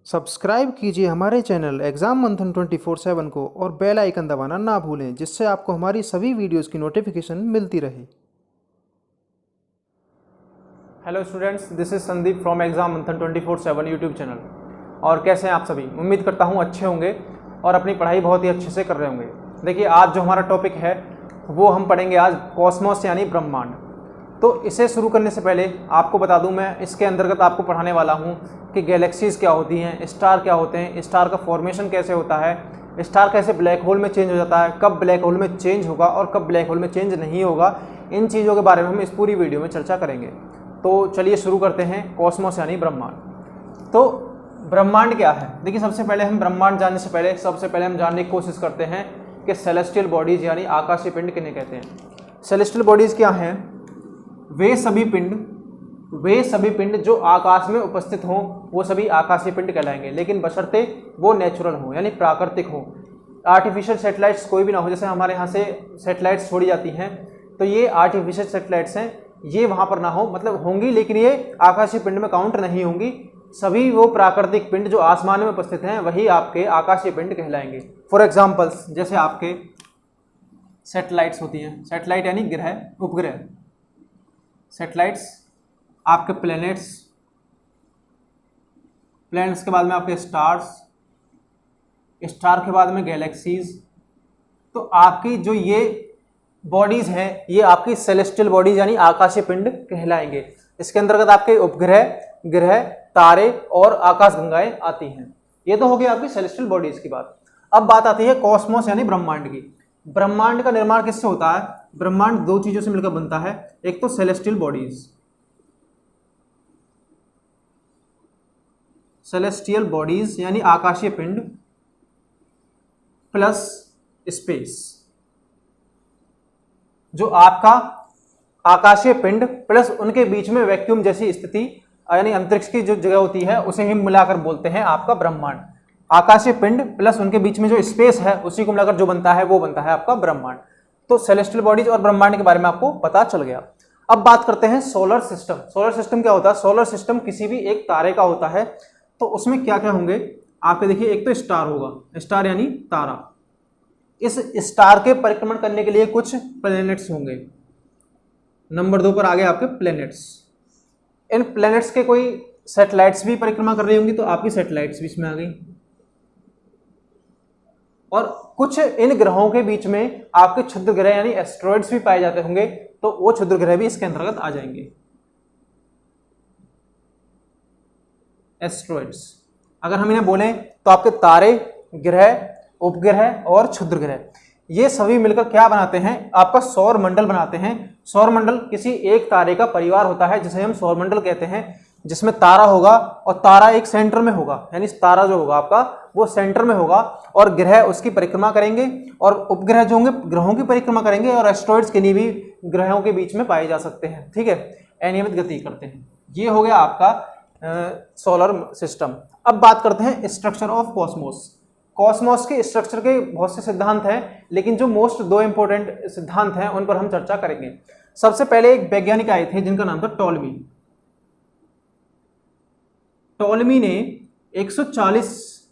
Subscribe कीजिए हमारे channel exam मंथन 24/7 को और बेल आइकन दबाना ना भूलें, जिससे आपको हमारी सभी वीडियोस की नोटिफिकेशन मिलती रहे। Hello students, this is Sandeep from exam मंथन 24/7 यूट्यूब चैनल। और कैसे हैं आप सभी? उम्मीद करता हूं अच्छे होंगे और अपनी पढ़ाई बहुत ही अच्छे से कर रहे होंगे। देखिए, आज जो हमारा टॉपिक है वो हम पढ़ेंगे आज कॉस्मोस यानी ब्रह्मांड। तो इसे शुरू करने से पहले आपको बता दूं, मैं इसके अंतर्गत आपको पढ़ाने वाला हूं कि गैलेक्सीज़ क्या होती हैं, स्टार क्या होते हैं, स्टार का फॉर्मेशन कैसे होता है, स्टार कैसे ब्लैक होल में चेंज हो जाता है, कब ब्लैक होल में चेंज होगा और कब ब्लैक होल में चेंज नहीं होगा। इन चीज़ों के बारे में हम इस पूरी वीडियो में चर्चा करेंगे। तो चलिए शुरू करते हैं। कॉस्मोस यानी ब्रह्मांड। तो ब्रह्मांड क्या है? देखिए, सबसे पहले हम ब्रह्मांड जानने से पहले हम जानने की कोशिश करते हैं कि सेलेस्टियल बॉडीज़ यानी आकाशीय पिंड किन्हें कहते हैं। सेलेस्टियल बॉडीज़ क्या हैं? वे सभी पिंड जो आकाश में उपस्थित हों वो सभी आकाशीय पिंड कहलाएंगे, लेकिन बशर्ते वो नेचुरल हों यानी प्राकृतिक हों। आर्टिफिशियल सैटेलाइट्स कोई भी ना हो। जैसे हमारे यहाँ से सैटेलाइट्स छोड़ी जाती हैं तो ये आर्टिफिशियल सैटेलाइट्स हैं, ये वहाँ पर ना हो, मतलब होंगी लेकिन ये आकाशीय पिंड में काउंट नहीं होंगी। सभी वो प्राकृतिक पिंड जो आसमान में उपस्थित हैं वही आपके आकाशीय पिंड कहलाएंगे। फॉर एग्जाम्पल्स, जैसे आपके सैटेलाइट्स होती हैं, सैटेलाइट यानी ग्रह, उपग्रह, सैटेलाइट्स, आपके प्लैनेट्स के बाद में आपके स्टार्स, स्टार के बाद में गैलेक्सीज। तो आपकी जो ये बॉडीज हैं ये आपकी सेलेस्टियल बॉडीज यानी आकाशीय पिंड कहलाएंगे। इसके अंतर्गत आपके उपग्रह, ग्रह, तारे और आकाशगंगाएं आती हैं। ये तो हो गई आपकी सेलेस्टियल बॉडीज की बात। अब बात आती है कॉस्मोस यानी ब्रह्मांड की। ब्रह्मांड का निर्माण किससे होता है? ब्रह्मांड दो चीजों से मिलकर बनता है। एक तो सेलेस्टियल बॉडीज यानी आकाशीय पिंड प्लस स्पेस। जो आपका आकाशीय पिंड प्लस उनके बीच में वैक्यूम जैसी स्थिति यानी अंतरिक्ष की जो जगह होती है उसे हम मिलाकर बोलते हैं आपका ब्रह्मांड। आकाशीय पिंड प्लस उनके बीच में जो स्पेस है उसी को मिलाकर जो बनता है वो बनता है आपका ब्रह्मांड। तो सेलेस्टियल बॉडीज और ब्रह्मांड के बारे में आपको पता चल गया। अब बात करते हैं सोलर सिस्टम। सोलर सिस्टम क्या होता है? सोलर सिस्टम किसी भी एक तारे का होता है। तो उसमें क्या क्या होंगे आपके? देखिए, एक तो स्टार होगा, स्टार यानी तारा। इस स्टार के परिक्रमण करने के लिए कुछ प्लैनेट्स होंगे। नंबर 2 पर आ गए आपके प्लैनेट्स। इन प्लैनेट्स के कोई सैटेलाइट्स भी परिक्रमा कर रही होंगी, तो आपकी सैटेलाइट्स भी इसमें आ गई। और कुछ इन ग्रहों के बीच में आपके क्षुद्र ग्रह यानी एस्ट्रॉइड्स भी पाए जाते होंगे, तो वो क्षुद्र ग्रह भी इसके अंतर्गत आ जाएंगे। एस्ट्रॉइड्स अगर हम इन्हें बोलें तो आपके तारे, ग्रह, उपग्रह और क्षुद्र ग्रह, ये सभी मिलकर क्या बनाते हैं? आपका सौर मंडल बनाते हैं। सौर मंडल किसी एक तारे का परिवार होता है जिसे हम सौर मंडल कहते हैं, जिसमें तारा होगा और तारा एक सेंटर में होगा, यानी तारा जो होगा आपका वो सेंटर में होगा और ग्रह उसकी परिक्रमा करेंगे और उपग्रह जो होंगे ग्रहों की परिक्रमा करेंगे और एस्ट्रॉइड्स के लिए भी ग्रहों के बीच में पाए जा सकते हैं। ठीक है, अनियमित गति करते हैं। ये हो गया आपका सोलर सिस्टम। अब बात करते हैं स्ट्रक्चर ऑफ कॉस्मोस। कॉस्मोस के स्ट्रक्चर के बहुत से सिद्धांत हैं, लेकिन जो मोस्ट 2 इंपॉर्टेंट सिद्धांत हैं उन पर हम चर्चा करेंगे। सबसे पहले एक वैज्ञानिक आए थे जिनका नाम था टॉलमी। टॉलमी ने 140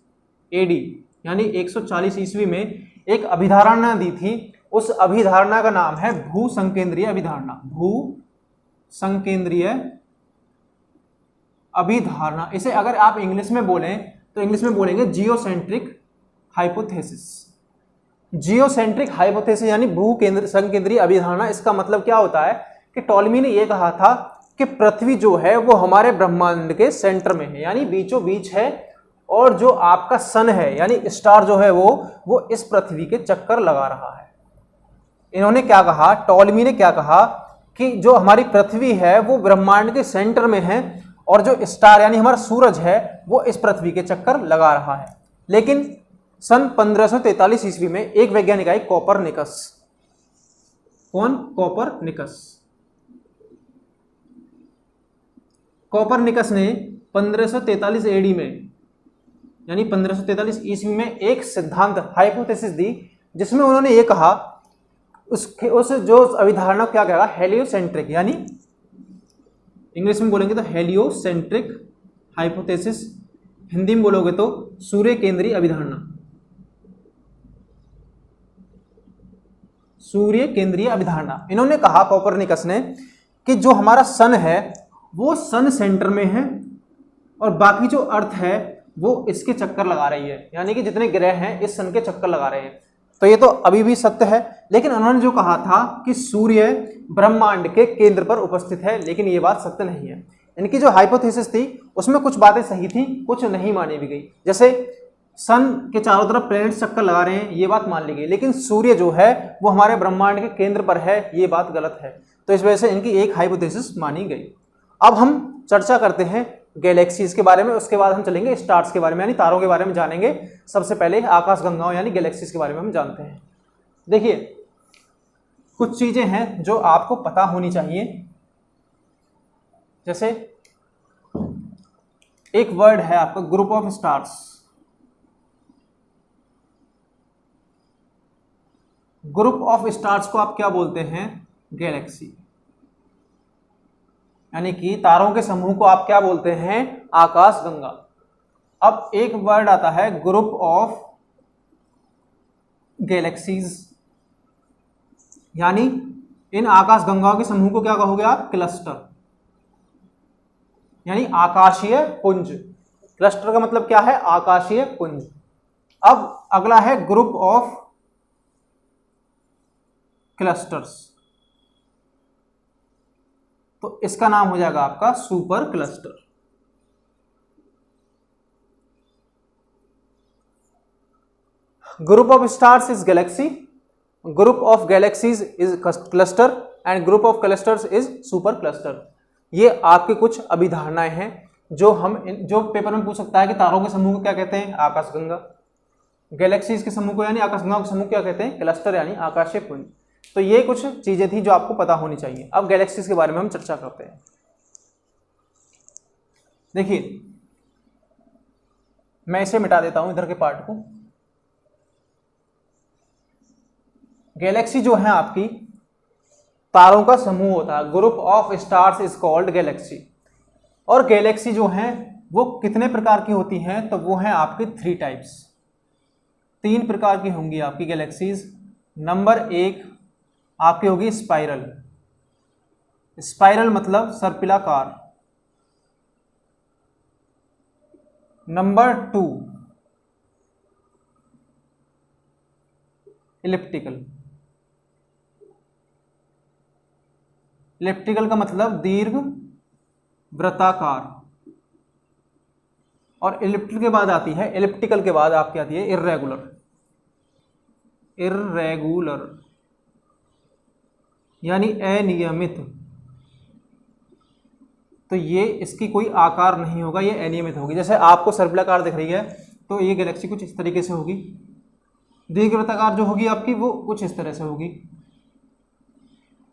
एडी यानी 140 ईस्वी में एक अभिधारणा दी थी। उस अभिधारणा का नाम है भूसंकेंद्रीय अभिधारणा। भूसंकेंद्रीय अभिधारणा। इसे अगर आप इंग्लिश में बोलें तो इंग्लिश में बोलेंगे जियोसेंट्रिक हाइपोथेसिस। जियोसेंट्रिक हाइपोथेसिस यानी भू केंद्र संकेंद्रीय अभिधारणा। इसका मतलब क्या होता है कि टॉलमी ने यह कहा था कि पृथ्वी जो है वो हमारे ब्रह्मांड के सेंटर में है, यानी बीचों बीच है, और जो आपका सन है यानी स्टार जो है वो इस पृथ्वी के चक्कर लगा रहा है। इन्होंने क्या कहा? टॉलमी ने क्या कहा कि जो हमारी पृथ्वी है वो ब्रह्मांड के सेंटर में है और जो स्टार यानी हमारा सूरज है वो इस पृथ्वी के चक्कर लगा रहा है। लेकिन सन 1543 ईस्वी में एक वैज्ञानिक आए, कोपरनिकस। कौन? कोपरनिकस। कोपरनिकस ने 1543 एडी में यानी 1543 ईस्वी में एक सिद्धांत हाइपोथेसिस दी, जिसमें उन्होंने ये कहा, उस जो अभिधारणा क्या कहा? हेलियोसेंट्रिक, यानी इंग्लिश में बोलेंगे तो हेलियोसेंट्रिक हाइपोथेसिस हिंदी में बोलोगे तो सूर्य केंद्रीय अभिधारणा, सूर्य केंद्रीय अभिधारणा। इन्होंने कहा कोपरनिकस ने कि जो हमारा सन है वो सन सेंटर में है और बाकी जो अर्थ है वो इसके चक्कर लगा रही है, यानी कि जितने ग्रह हैं इस सन के चक्कर लगा रहे हैं। तो ये तो अभी भी सत्य है, लेकिन उन्होंने जो कहा था कि सूर्य ब्रह्मांड के केंद्र पर उपस्थित है, लेकिन ये बात सत्य नहीं है। इनकी जो हाइपोथेसिस थी उसमें कुछ बातें सही थी, कुछ नहीं मानी भी गई। जैसे सन के चारों तरफ प्लैनेट्स चक्कर लगा रहे हैं, ये बात मान ली गई, लेकिन सूर्य जो है वो हमारे ब्रह्मांड के केंद्र पर है, ये बात गलत है। तो इस वजह से इनकी एक हाइपोथेसिस मानी गई। अब हम चर्चा करते हैं गैलेक्सीज के बारे में, उसके बाद हम चलेंगे स्टार्स के बारे में, यानी तारों के बारे में जानेंगे। सबसे पहले आकाशगंगाओं यानी गैलेक्सीज के बारे में हम जानते हैं। देखिए, कुछ चीजें हैं जो आपको पता होनी चाहिए। जैसे एक वर्ड है आपका group of stars. Group of stars को आप क्या बोलते हैं? गैलेक्सी। यानी कि तारों के समूह को आप क्या बोलते हैं? आकाशगंगा। अब एक वर्ड आता है ग्रुप ऑफ गैलेक्सीज, यानी इन आकाशगंगाओं के समूह को क्या कहोगे आप? क्लस्टर, यानी आकाशीय पुंज। क्लस्टर का मतलब क्या है? आकाशीय पुंज। अब अगला है ग्रुप ऑफ क्लस्टर्स, तो इसका नाम हो जाएगा आपका super cluster. Group of stars is Galaxy, group of galaxies is cluster and group of clusters is super cluster. ये आपके कुछ अभिधारणाएं हैं जो पेपर में पूछ सकता है कि तारों के समूह को क्या कहते हैं? आकाशगंगा। गैलेक्सीज के समूह को यानी आकाशगंगाओं के समूह क्या कहते हैं? क्लस्टर यानी आकाशीय पुंज। तो ये कुछ चीजें थी जो आपको पता होनी चाहिए। अब गैलेक्सीज के बारे में हम चर्चा करते हैं। देखिए, मैं इसे मिटा देता हूं इधर के पार्ट को। गैलेक्सी जो है आपकी तारों का समूह होता है। Group of stars is called Galaxy. और गैलेक्सी जो है वो कितने प्रकार की होती हैं? तो वो हैं आपकी 3 टाइप्स, 3 प्रकार की होंगी आपकी गैलेक्सीज। नंबर 1 आपकी होगी स्पाइरल। स्पाइरल मतलब सर्पिलाकार। Number 2 elliptical. इलिप्टिकल का मतलब दीर्घ वृत्ताकार। और इलिप्टिकल के बाद आती है, इलिप्टिकल के बाद आपकी आती है इर्रेगुलर। इर्रेगुलर यानी अनियमित। तो ये इसकी कोई आकार नहीं होगा, ये अनियमित होगी। जैसे आपको सर्पिलाकार दिख रही है तो ये गैलेक्सी कुछ इस तरीके से होगी। दीर्घवृत्ताकार जो होगी आपकी वो कुछ इस तरह से होगी।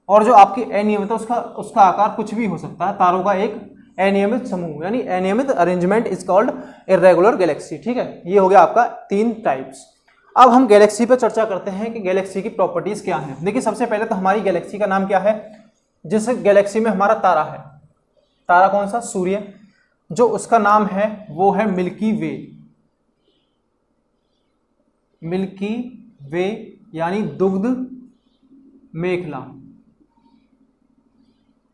और जो आपकी अनियमित है उसका आकार कुछ भी हो सकता है। तारों का एक अनियमित समूह यानी अनियमित arrangement is called irregular Galaxy. ठीक है, ये हो गया आपका 3 टाइप्स। अब हम गैलेक्सी पर चर्चा करते हैं कि गैलेक्सी की प्रॉपर्टीज क्या हैं। देखिए, सबसे पहले तो हमारी गैलेक्सी का नाम क्या है? जिस गैलेक्सी में हमारा तारा है, तारा कौन सा? सूर्य। जो उसका नाम है वो है मिल्की वे। मिल्की वे यानी दुग्ध मेखला।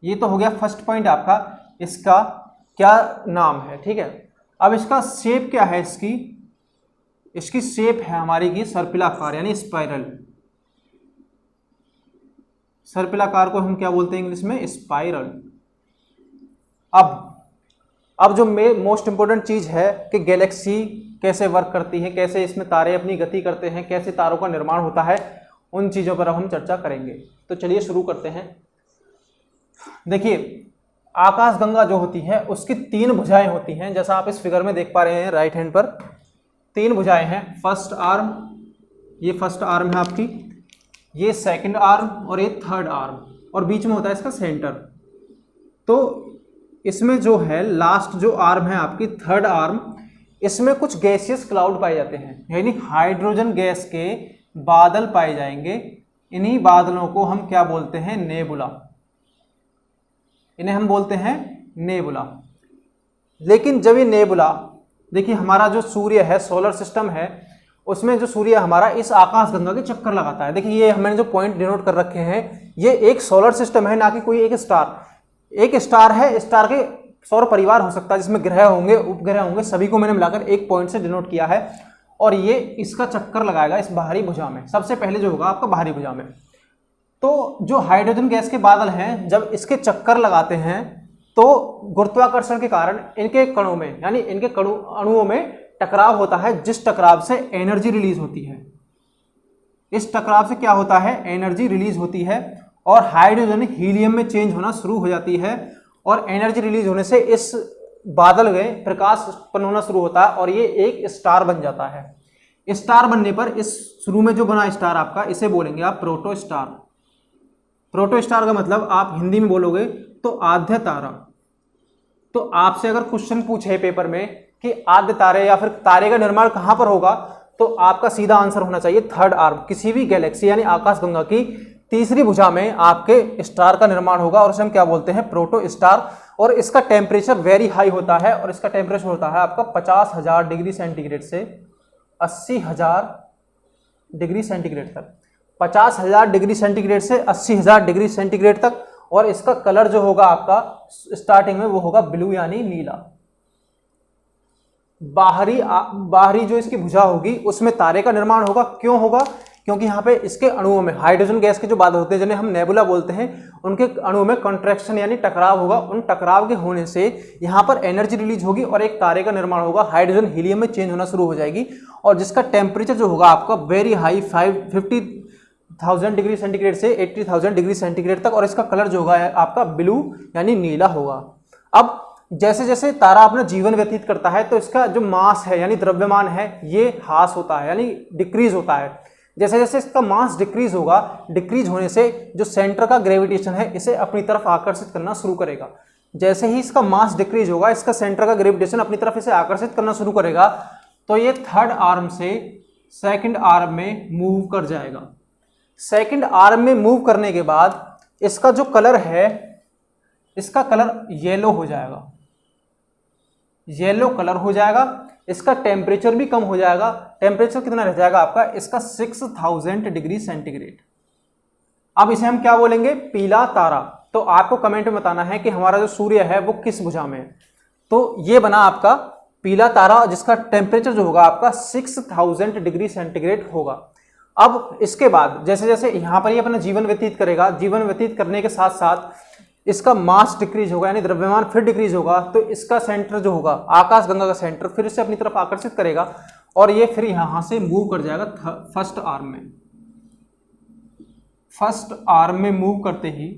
ये तो हो गया फर्स्ट पॉइंट आपका, इसका क्या नाम है। ठीक है, अब इसका शेप क्या है? इसकी शेप है हमारी की सर्पिलाकार यानी स्पाइरल। सर्पिलाकार को हम क्या बोलते हैं इंग्लिश में? स्पाइरल। अब जो मोस्ट इंपोर्टेंट चीज है कि गैलेक्सी कैसे वर्क करती है, कैसे इसमें तारे अपनी गति करते हैं, कैसे तारों का निर्माण होता है, उन चीजों पर अब हम चर्चा करेंगे। तो चलिए शुरू करते हैं। देखिए, आकाशगंगा जो होती है उसकी 3 भुजाएं होती हैं, जैसा आप इस फिगर में देख पा रहे हैं। राइट हैंड पर 3 भुजाएं हैं। फर्स्ट आर्म, ये फर्स्ट आर्म है आपकी, ये सेकंड आर्म और ये थर्ड आर्म, और बीच में होता है इसका सेंटर। तो इसमें जो है लास्ट जो आर्म है आपकी थर्ड आर्म, इसमें कुछ गैसियस क्लाउड पाए जाते हैं, यानी हाइड्रोजन गैस के बादल पाए जाएंगे। इन्हीं बादलों को हम क्या बोलते हैं? नेबुला। इन्हें हम बोलते हैं नेबुला। लेकिन जब ये नेबुला देखिए हमारा जो सूर्य है, सोलर सिस्टम है, उसमें जो सूर्य हमारा इस आकाशगंगा के चक्कर लगाता है। देखिए ये मैंने जो पॉइंट डिनोट कर रखे हैं, ये एक सोलर सिस्टम है, ना कि कोई एक स्टार। एक स्टार है, स्टार के सौर परिवार हो सकता है जिसमें ग्रह होंगे, उपग्रह होंगे, सभी को मैंने मिलाकर एक पॉइंट से डिनोट किया है। और ये इसका चक्कर लगाएगा इस बाहरी भुजा में, सबसे पहले जो होगा आपका बाहरी भुजा में। तो जो हाइड्रोजन गैस के बादल हैं, जब इसके चक्कर लगाते हैं तो गुरुत्वाकर्षण के कारण इनके कणों में, यानी इनके अणुओं में टकराव होता है, जिस टकराव से एनर्जी रिलीज होती है। इस टकराव से क्या होता है, एनर्जी रिलीज होती है और हाइड्रोजन हीलियम में चेंज होना शुरू हो जाती है। और एनर्जी रिलीज होने से इस बादल में प्रकाश उत्पन्न होना शुरू होता है और ये एक स्टार बन जाता है। स्टार बनने पर इस शुरू में जो बना स्टार आपका, इसे बोलेंगे आप प्रोटो स्टार। प्रोटो स्टार का मतलब आप हिंदी में बोलोगे तो आद्य तारा। तो आपसे अगर क्वेश्चन पूछे पेपर में कि आद्य तारे या फिर तारे का निर्माण कहां पर होगा, तो आपका सीधा आंसर होना चाहिए थर्ड आर्म, किसी भी गैलेक्सी यानी आकाशगंगा की तीसरी भुजा में आपके स्टार का निर्माण होगा और उसे हम क्या बोलते हैं, प्रोटो स्टार। और इसका टेम्परेचर वेरी हाई होता है और इसका टेम्परेचर होता है आपका 50,000 डिग्री सेंटीग्रेड से 80,000 डिग्री सेंटीग्रेड तक। 50,000 डिग्री सेंटीग्रेड से 80,000 डिग्री सेंटीग्रेड तक। और इसका कलर जो होगा आपका स्टार्टिंग में वो होगा ब्लू यानी नीला। बाहरी जो इसकी भुजा होगी उसमें तारे का निर्माण होगा। क्यों होगा, क्योंकि यहाँ पे इसके अणुओं में हाइड्रोजन गैस के जो बादल होते हैं जिन्हें हम नेबुला बोलते हैं, उनके अणुओं में कॉन्ट्रैक्शन यानी टकराव होगा। उन टकराव के होने से यहाँ पर एनर्जी रिलीज होगी और एक तारे का निर्माण होगा। हाइड्रोजन हीलियम में चेंज होना शुरू हो जाएगी और जिसका टेम्परेचर जो होगा आपका वेरी हाई 50,000 डिग्री सेंटीग्रेड से 80,000 डिग्री सेंटीग्रेड तक। और इसका कलर जो होगा आपका ब्लू यानी नीला होगा। अब जैसे जैसे तारा अपना जीवन व्यतीत करता है तो इसका जो मास है यानी द्रव्यमान है ये ह्रास होता है यानी डिक्रीज होता है। जैसे जैसे इसका मास डिक्रीज होगा, डिक्रीज होने से जो सेंटर का ग्रेविटेशन है इसे अपनी तरफ आकर्षित करना शुरू करेगा। जैसे ही इसका मास डिक्रीज होगा, इसका सेंटर का ग्रेविटेशन अपनी तरफ इसे आकर्षित करना शुरू करेगा, तो ये थर्ड आर्म से सेकंड आर्म में मूव कर जाएगा। सेकंड आर्म में मूव करने के बाद इसका जो कलर है, इसका कलर येलो हो जाएगा, येलो कलर हो जाएगा। इसका टेम्परेचर भी कम हो जाएगा। टेम्परेचर कितना रह जाएगा आपका, इसका 6000 डिग्री सेंटीग्रेड। अब इसे हम क्या बोलेंगे, पीला तारा। तो आपको कमेंट में बताना है कि हमारा जो सूर्य है वो किस भुजा में है। तो ये बना आपका पीला तारा जिसका टेम्परेचर जो होगा आपका 6000 डिग्री सेंटीग्रेड होगा। अब इसके बाद जैसे जैसे यहाँ पर ये अपना जीवन व्यतीत करेगा, जीवन व्यतीत करने के साथ साथ इसका मास डिक्रीज होगा यानी द्रव्यमान फिर डिक्रीज होगा। तो इसका सेंटर जो होगा आकाशगंगा का सेंटर फिर इसे अपनी तरफ आकर्षित करेगा और ये फिर यहां से मूव कर जाएगा फर्स्ट आर्म में। फर्स्ट आर्म में मूव करते ही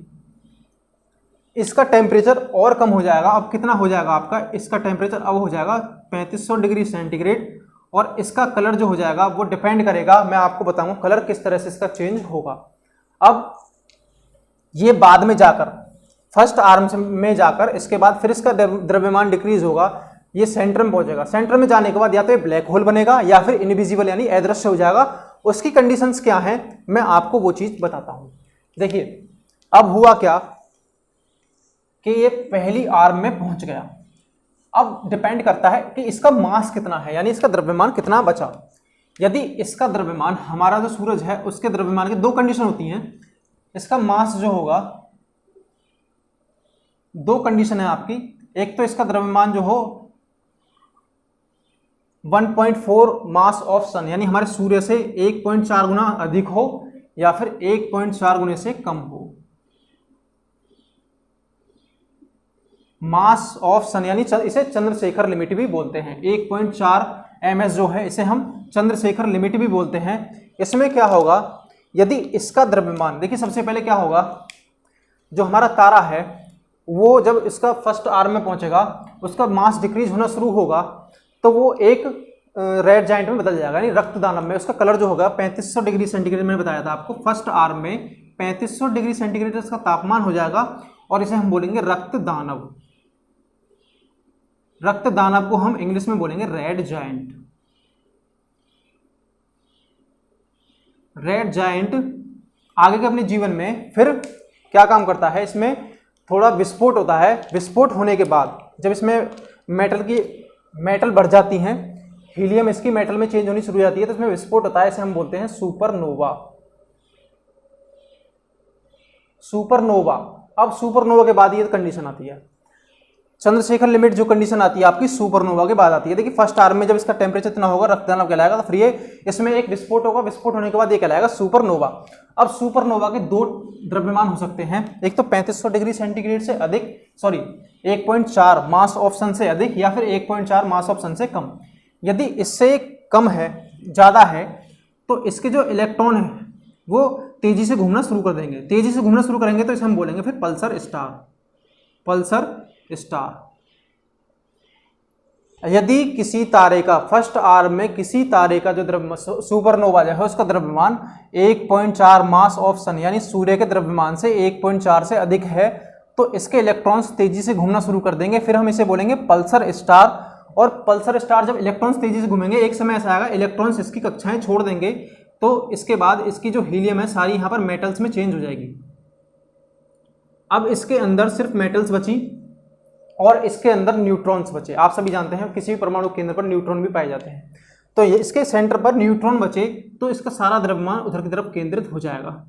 इसका टेम्परेचर और कम हो जाएगा। अब कितना हो जाएगा आपका, इसका टेम्परेचर अब हो जाएगा 3500 डिग्री सेंटीग्रेड। और इसका कलर जो हो जाएगा वो डिपेंड करेगा, मैं आपको बताऊंगा कलर किस तरह से इसका चेंज होगा। अब ये बाद में जाकर फर्स्ट आर्म में जाकर इसके बाद फिर इसका द्रव्यमान डिक्रीज होगा, ये सेंटर में पहुंचेगा। सेंटर में जाने के बाद या तो ये ब्लैक होल बनेगा या फिर इनविजिबल यानी अदृश्य हो जाएगा। उसकी कंडीशंस क्या हैं मैं आपको वो चीज बताता हूं। देखिए अब हुआ क्या कि ये पहली आर्म में पहुंच गया। अब डिपेंड करता है कि इसका मास कितना है यानी इसका द्रव्यमान कितना बचा। यदि इसका द्रव्यमान, हमारा जो सूरज है उसके द्रव्यमान की दो कंडीशन होती हैं। इसका मास जो होगा, दो कंडीशन है आपकी, एक तो इसका द्रव्यमान जो हो 1.4 मास ऑफ सन यानी हमारे सूर्य से 1.4 गुना अधिक हो या फिर 1.4 गुने से कम हो। मास ऑफ सन यानी इसे चंद्रशेखर लिमिट भी बोलते हैं। 1.4 ms जो है इसे हम चंद्रशेखर लिमिट भी बोलते हैं। इसमें क्या होगा, यदि इसका द्रव्यमान, देखिए सबसे पहले क्या होगा, जो हमारा तारा है वो जब इसका फर्स्ट आर्म में पहुंचेगा उसका मास डिक्रीज होना शुरू होगा तो वो एक रेड जाइंट में बदल जाएगा यानी रक्त दानव में। उसका कलर जो होगा 3500 डिग्री सेंटीग्रेड, मैंने बताया था आपको, फर्स्ट आर्म में 3500 डिग्री सेंटीग्रेड इसका तापमान हो जाएगा और इसे हम बोलेंगे रक्त दानव। रक्त दानव को हम इंग्लिश में बोलेंगे रेड जाइंट। रेड जाइंट आगे के अपने जीवन में फिर क्या काम करता है, इसमें थोड़ा विस्फोट होता है। विस्फोट होने के बाद जब इसमें मेटल की मेटल बढ़ जाती हैं, हीलियम इसकी मेटल में चेंज होनी शुरू हो जाती है, तो इसमें विस्फोट होता है, इसे हम बोलते हैं सुपरनोवा। सुपरनोवा। अब सुपरनोवा के बाद ये कंडीशन आती है, चंद्रशेखर लिमिट जो कंडीशन आती है आपकी सुपरनोवा के बाद आती है। देखिए फर्स्ट आर्म में जब इसका टेम्परेचर इतना होगा, रक्तदाब कहलाएगा, तो फिर ये इसमें एक विस्फोट होगा, विस्फोट होने के बाद ये कहलाएगा सुपरनोवा। अब सुपरनोवा के दो द्रव्यमान हो सकते हैं, एक तो 3500 डिग्री सेंटीग्रेड से अधिक, सॉरी 1.4 मास ऑफ सन से अधिक, या फिर 1.4 मास ऑफ सन से कम। यदि इससे कम है, ज़्यादा है, तो इसके जो इलेक्ट्रॉन है वो तेजी से घूमना शुरू कर देंगे। तेजी से घूमना शुरू करेंगे तो इसे हम बोलेंगे फिर पल्सर स्टार। Pulsar star. यदि किसी तारे का फर्स्ट आर्म में किसी तारे का जो सुपरनोवा जो है उसका द्रव्यमान 1.4 मास ऑफ सन यानी सूर्य के द्रव्यमान से 1.4 से अधिक है, तो इसके इलेक्ट्रॉन्स तेजी से घूमना शुरू कर देंगे, फिर हम इसे बोलेंगे पल्सर स्टार। और पल्सर स्टार जब इलेक्ट्रॉन्स तेजी से घूमेंगे, एक समय ऐसा आएगा इलेक्ट्रॉन्स इसकी कक्षाएं छोड़ देंगे, तो इसके बाद इसकी जो हीलियम है सारी यहाँ पर मेटल्स में चेंज हो जाएगी। अब इसके अंदर सिर्फ मेटल्स बची और इसके अंदर न्यूट्रॉन्स बचे। आप सभी जानते हैं किसी भी परमाणु केंद्र पर न्यूट्रॉन भी पाए जाते हैं, तो ये इसके सेंटर पर न्यूट्रॉन बचे, तो इसका सारा द्रव्यमान उधर की तरफ केंद्रित हो जाएगा,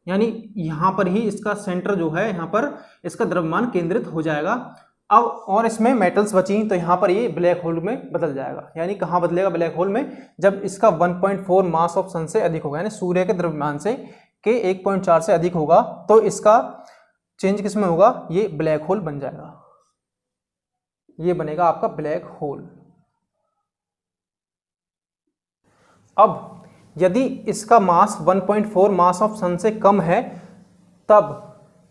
यानी यहाँ पर ही इसका सेंटर जो है, यहाँ पर इसका द्रव्यमान केंद्रित हो जाएगा। अब और इसमें मेटल्स बची, तो यहाँ पर ये ब्लैक होल में बदल जाएगा। यानी कहाँ बदलेगा ब्लैक होल में? जब इसका 1.4 मास ऑफ सन से अधिक होगा, यानी सूर्य के द्रव्यमान से के 1.4 से अधिक होगा, तो इसका चेंज किस में होगा? ये ब्लैक होल बन जाएगा, ये बनेगा आपका ब्लैक होल। अब यदि इसका मास 1.4 मास ऑफ सन से कम है, तब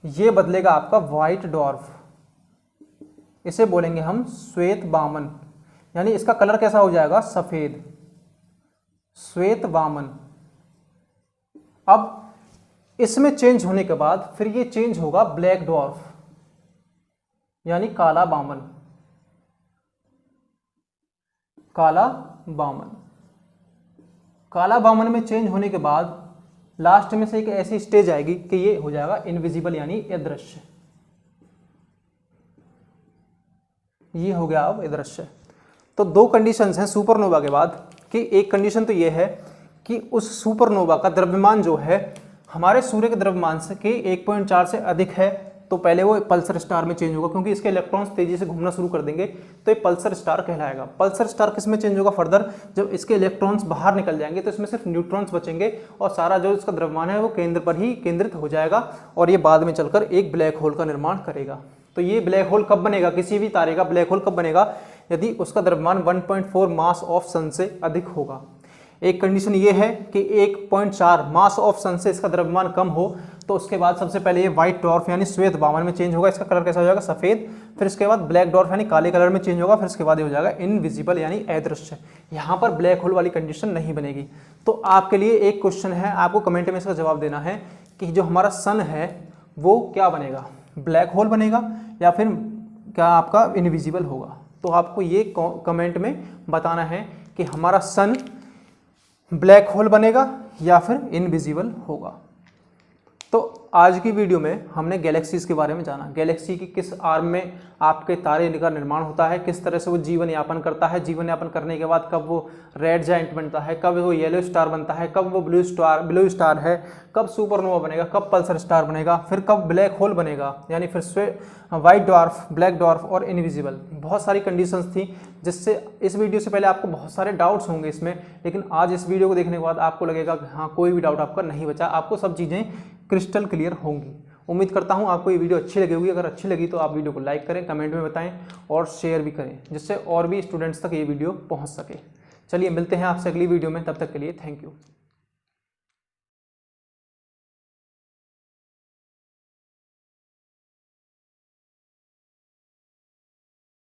ये बदलेगा आपका व्हाइट डॉर्फ, इसे बोलेंगे हम श्वेत वामन, यानी इसका कलर कैसा हो जाएगा? सफेद, श्वेत वामन। अब इसमें चेंज होने के बाद फिर ये चेंज होगा ब्लैक डॉर्फ, यानी काला वामन, काला वामन। काला वामन में चेंज होने के बाद लास्ट में से एक ऐसी स्टेज आएगी कि ये हो जाएगा इनविजिबल, यानी अदृश्य। ये हो गया अब अदृश्य। तो दो कंडीशंस हैं सुपरनोवा के बाद, कि एक कंडीशन तो ये है कि उस सुपरनोवा का द्रव्यमान जो है हमारे सूर्य के द्रव्यमान से के 1.4 से अधिक है, तो पहले वो पल्सर स्टार में चेंज होगा, क्योंकि इसके इलेक्ट्रॉन्स तेजी से घूमना शुरू कर देंगे, तो ये पल्सर स्टार कहलाएगा। पल्सर स्टार किस में चेंज होगा फर्दर? जब इसके इलेक्ट्रॉन्स बाहर निकल जाएंगे तो इसमें सिर्फ न्यूट्रॉन्स बचेंगे और सारा जो इसका द्रव्यमान है वो केंद्र पर ही केंद्रित हो जाएगा, और ये बाद में चलकर एक ब्लैक होल का निर्माण करेगा। तो ये ब्लैक होल कब बनेगा? किसी भी तारे का ब्लैक होल कब बनेगा? यदि उसका द्रव्यमान 1.4 मास ऑफ सन से अधिक होगा। एक कंडीशन ये है कि 1.4 मास ऑफ सन से इसका द्रव्यमान कम हो, तो उसके बाद सबसे पहले ये व्हाइट डॉर्फ यानी श्वेत वामन में चेंज होगा, इसका कलर कैसा हो जाएगा? सफेद। फिर इसके बाद ब्लैक डॉर्फ यानी काले कलर में चेंज होगा, फिर इसके बाद ये हो जाएगा इनविजिबल यानी अदृश्य। यहाँ पर ब्लैक होल वाली कंडीशन नहीं बनेगी। तो आपके लिए एक क्वेश्चन है, आपको कमेंट में इसका जवाब देना है कि जो हमारा सन है वो क्या बनेगा? ब्लैक होल बनेगा या फिर क्या आपका इनविजिबल होगा? तो आपको ये कमेंट में बताना है कि हमारा सन ब्लैक होल बनेगा या फिर इनविजिबल होगा। तो आज की वीडियो में हमने गैलेक्सीज के बारे में जाना, गैलेक्सी की किस आर्म में आपके तारे का निर्माण होता है, किस तरह से वो जीवन यापन करता है, जीवन यापन करने के बाद कब वो रेड जायंट बनता है, कब वो येलो स्टार बनता है, कब वो ब्लू स्टार है, कब सुपरनोवा बनेगा, कब पल्सर स्टार बनेगा, फिर कब ब्लैक होल बनेगा, यानी फिर व्हाइट डॉर्फ, ब्लैक डॉर्फ और इनविजिबल। बहुत सारी कंडीशंस थी, जिससे इस वीडियो से पहले आपको बहुत सारे डाउट्स होंगे इसमें, लेकिन आज इस वीडियो को देखने के बाद आपको लगेगा कि हाँ कोई भी डाउट आपका नहीं बचा, आपको सब चीज़ें क्रिस्टल क्लियर होंगी। उम्मीद करता हूँ आपको ये वीडियो अच्छी लगी होगी। अगर अच्छी लगी तो आप वीडियो को लाइक करें, कमेंट में बताएं और शेयर भी करें, जिससे और भी स्टूडेंट्स तक ये वीडियो पहुँच सके। चलिए मिलते हैं आपसे अगली वीडियो में, तब तक के लिए थैंक यू।